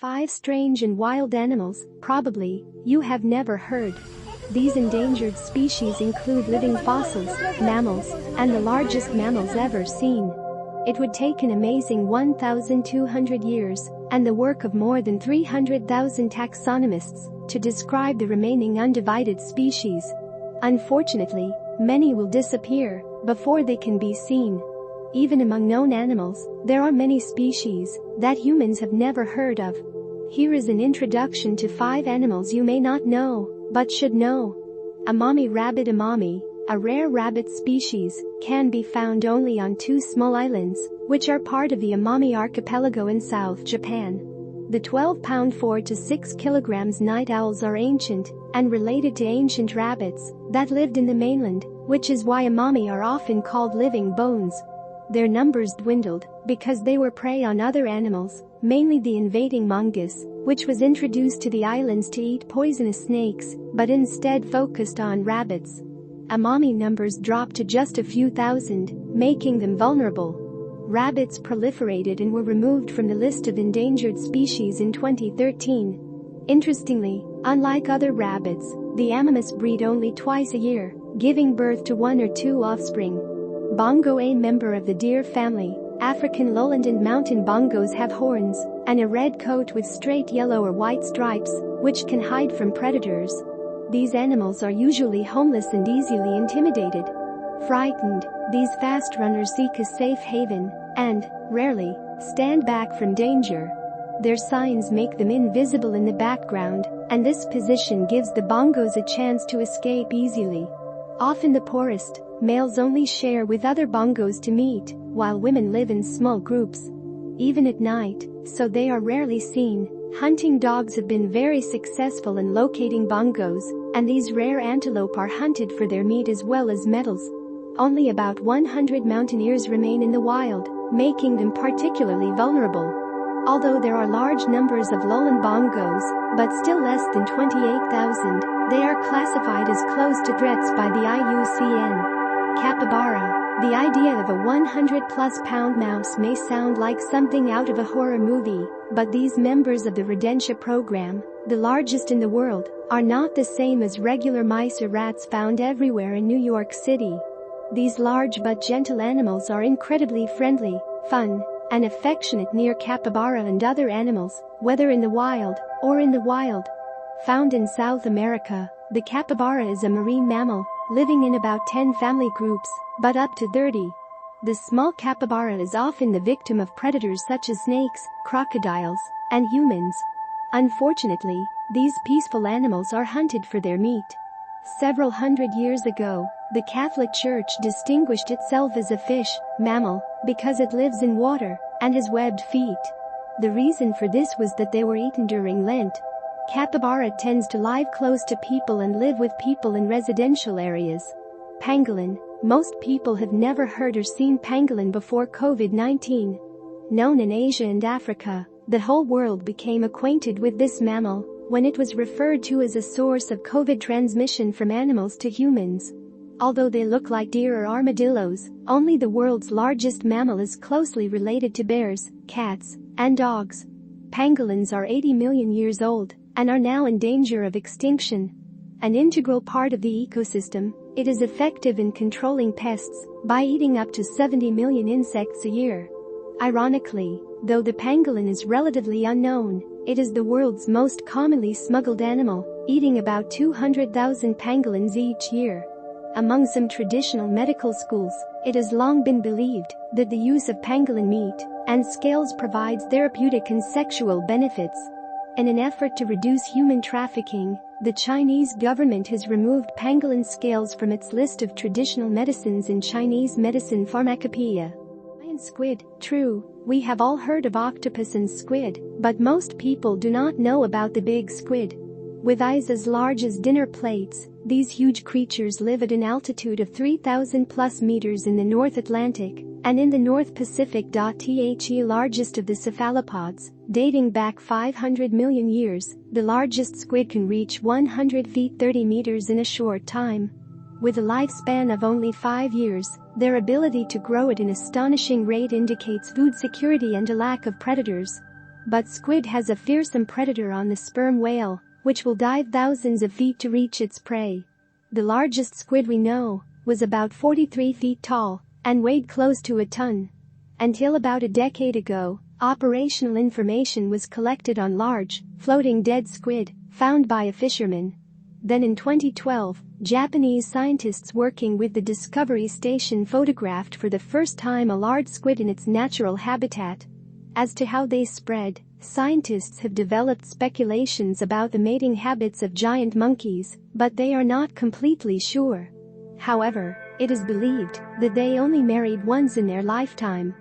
5 strange and wild animals, probably, you have never heard. These endangered species include living fossils, mammals, and the largest mammals ever seen. It would take an amazing 1,200 years and the work of more than 300,000 taxonomists to describe the remaining undivided species. Unfortunately, many will disappear before they can be seen. Even among known animals, there are many species that humans have never heard of. Here is an introduction to 5 animals you may not know, but should know. Amami Rabbit. Amami, a rare rabbit species, can be found only on 2 small islands, which are part of the Amami Archipelago in South Japan. The 12-pound 4 to 6 kilograms night owls are ancient and related to ancient rabbits that lived in the mainland, which is why Amami are often called living bones. Their numbers dwindled because they were prey on other animals, mainly the invading mongoose, which was introduced to the islands to eat poisonous snakes, but instead focused on rabbits. Amami numbers dropped to just a few thousand, making them vulnerable. Rabbits proliferated and were removed from the list of endangered species in 2013. Interestingly, unlike other rabbits, the Amamis breed only twice a year, giving birth to 1 or 2 offspring. Bongo, a member of the deer family, African lowland and mountain bongos have horns and a red coat with straight yellow or white stripes, which can hide from predators. These animals are usually homeless and easily intimidated. Frightened, these fast runners seek a safe haven and, rarely, stand back from danger. Their signs make them invisible in the background, and this position gives the bongos a chance to escape easily. Often the poorest, males only share with other bongos to meet, while women live in small groups. Even at night, so they are rarely seen, hunting dogs have been very successful in locating bongos, and these rare antelope are hunted for their meat as well as metals. Only about 100 mountaineers remain in the wild, making them particularly vulnerable. Although there are large numbers of lowland bongos, but still less than 28,000, they are classified as close to threats by the IUCN. Capybara. The idea of a 100-plus pound mouse may sound like something out of a horror movie, but these members of the Rodentia program, the largest in the world, are not the same as regular mice or rats found everywhere in New York City. These large but gentle animals are incredibly friendly, fun, and affectionate near capybara and other animals, whether in the wild or in the wild. Found in South America, the capybara is a marine mammal, living in about 10 family groups, but up to 30. The small capybara is often the victim of predators such as snakes, crocodiles, and humans. Unfortunately, these peaceful animals are hunted for their meat. Several hundred years ago, the Catholic Church distinguished itself as a fish mammal because it lives in water and has webbed feet. The reason for this was that they were eaten during Lent. Capybara tends to live close to people and live with people in residential areas. Pangolin. Most people have never heard or seen pangolin before COVID-19. Known in Asia and Africa, the whole world became acquainted with this mammal when it was referred to as a source of COVID transmission from animals to humans. Although they look like deer or armadillos, only the world's largest mammal is closely related to bears, cats, and dogs. Pangolins are 80 million years old and are now in danger of extinction. An integral part of the ecosystem, it is effective in controlling pests by eating up to 70 million insects a year. Ironically, though the pangolin is relatively unknown, it is the world's most commonly smuggled animal, eating about 200,000 pangolins each year. Among some traditional medical schools, it has long been believed that the use of pangolin meat and scales provides therapeutic and sexual benefits. In an effort to reduce human trafficking, the Chinese government has removed pangolin scales from its list of traditional medicines in Chinese medicine pharmacopoeia. Giant squid. True, we have all heard of octopus and squid, but most people do not know about the big squid. With eyes as large as dinner plates, these huge creatures live at an altitude of 3,000 plus meters in the North Atlantic and in the North Pacific. The largest of the cephalopods, dating back 500 million years, the largest squid can reach 100 feet 30 meters in a short time. With a lifespan of only 5 years, their ability to grow at an astonishing rate indicates food security and a lack of predators. But squid has a fearsome predator on the sperm whale, which will dive thousands of feet to reach its prey. The largest squid we know was about 43 feet tall and weighed close to a ton. Until about a decade ago, operational information was collected on large, floating dead squid found by a fisherman. Then in 2012, Japanese scientists working with the Discovery Station photographed for the first time a large squid in its natural habitat. As to how they spread, scientists have developed speculations about the mating habits of giant monkeys, but they are not completely sure. However, it is believed that they only married once in their lifetime.